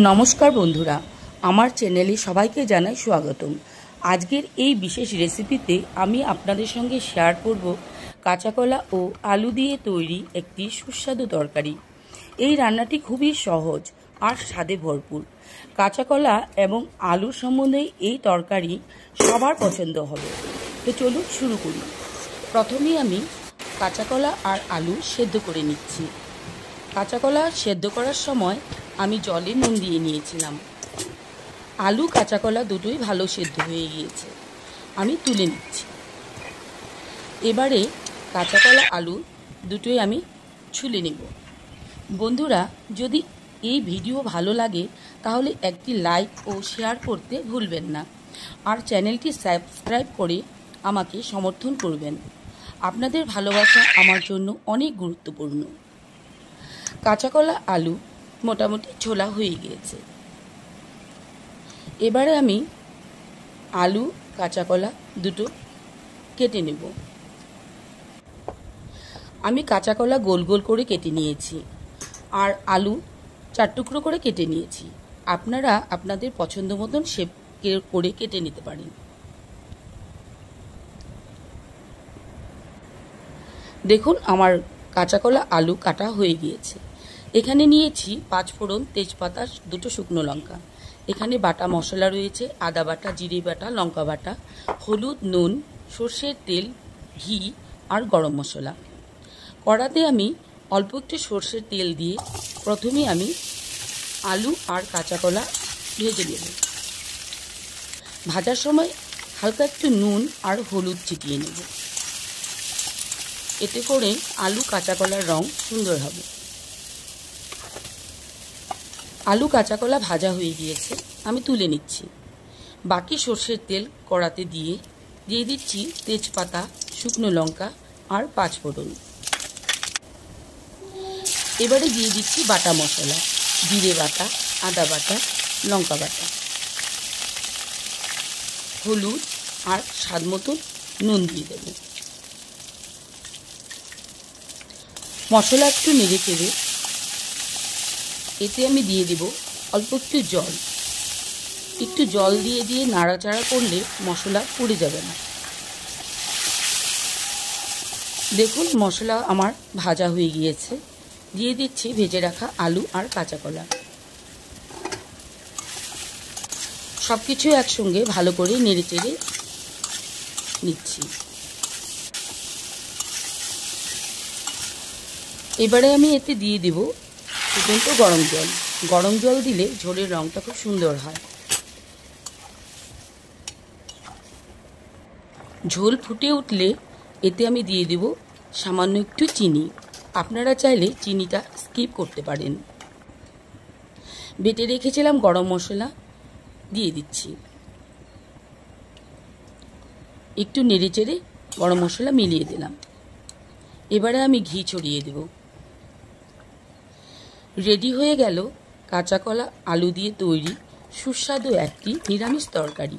নমস্কার বন্ধুরা, আমার চ্যানেলে সবাইকে জানাই স্বাগতম। আজকের এই বিশেষ রেসিপিতে আমি আপনাদের সঙ্গে শেয়ার করব কাঁচা কলা ও আলু দিয়ে তৈরি একটি সুস্বাদু তরকারি। এই রান্নাটি খুবই সহজ আর স্বাদে ভরপুর। কাঁচা কলা এবং আলুর সম্বন্ধে এই তরকারি সবার পছন্দ হবে। তো চলুন শুরু করি। প্রথমেই আমি কাঁচা কলা আর আলু সেদ্ধ করে নিচ্ছি। কাঁচা কলা সেদ্ধ করার সময় আমি জলে নুন দিয়ে নিয়েছিলাম। আলু কাঁচা কলা দুটোই ভালো সেদ্ধ হয়ে গিয়েছে, আমি তুলে নিচ্ছি। এবারে কাঁচা কলা আলু দুটোই আমি ছুলে নেব। বন্ধুরা, যদি এই ভিডিও ভালো লাগে তাহলে একটি লাইক ও শেয়ার করতে ভুলবেন না, আর চ্যানেলটি সাবস্ক্রাইব করে আমাকে সমর্থন করবেন। আপনাদের ভালোবাসা আমার জন্য অনেক গুরুত্বপূর্ণ। কাঁচা কলা আলু মোটামুটি ছোলা হয়ে গিয়েছে। এবারে আমি আলু কাঁচা কলা দুটো কেটে নেব। আমি কাঁচা কলা গোল গোল করে কেটে নিয়েছি আর আলু 4 টুকরো করে কেটে নিয়েছি। আপনারা আপনাদের পছন্দ মতন শেপ করে কেটে নিতে পারেন। দেখুন, আমার কাঁচা কলা আলু কাটা হয়ে গিয়েছে। এখানে নিয়েছি 5 ফোড়ন, তেজপাতা, 2টো শুকনো লঙ্কা। এখানে বাটা মশলা রয়েছে আদা বাটা, জিরে বাটা, লঙ্কা বাটা, হলুদ, নুন, সর্ষের তেল, ঘি আর গরম মশলা। কড়াতে আমি অল্প একটু সর্ষের তেল দিয়ে প্রথমে আমি আলু আর কাঁচা কলা ভেজে নেব। ভাজার সময় হালকা একটু নুন আর হলুদ ছিটিয়ে নেব। এতে করে আলু কাঁচা কলার রং সুন্দর হবে। আলু কাঁচা কলা ভাজা হয়ে গিয়েছে, আমি তুলে নিচ্ছি। বাকি সর্ষের তেল কড়াতে দিয়ে দিচ্ছি তেজপাতা, শুকনো লঙ্কা আর 5 ফোড়ন। এবারে দিয়ে দিচ্ছি বাটা মশলা, জিরে বাটা, আদা বাটা, লঙ্কা বাটা, হলুদ আর স্বাদ মতো নুন দিয়ে দেব। মশলা একটু নেড়ে চেড়ে এতে আমি দিয়ে দেব অল্প একটু জল। একটু জল দিয়ে নাড়াচাড়া করলে মশলা পুড়ে যাবে না। দেখুন, মশলা আমার ভাজা হয়ে গিয়েছে। দিয়ে দিচ্ছি ভেজে রাখা আলু আর কাঁচা কলা। সব কিছু একসঙ্গে ভালো করে নেড়ে চেড়ে নিচ্ছি। এবারে আমি এতে দিয়ে দেব ফুটন্ত গরম জল। গরম জল দিলে ঝোলের রঙটা খুব সুন্দর হয়। ঝোল ফুটে উঠলে এতে আমি দিয়ে দেব সামান্য একটু চিনি। আপনারা চাইলে চিনিটা স্কিপ করতে পারেন। বেটে রেখেছিলাম গরম মশলা দিয়ে দিচ্ছি। একটু নেড়ে চেড়ে গরম মশলা মিলিয়ে দিলাম। এবারে আমি ঘি ছড়িয়ে দেব। রেডি হয়ে গেল কাঁচা কলা আলু দিয়ে তৈরি সুস্বাদু একটি নিরামিষ তরকারি।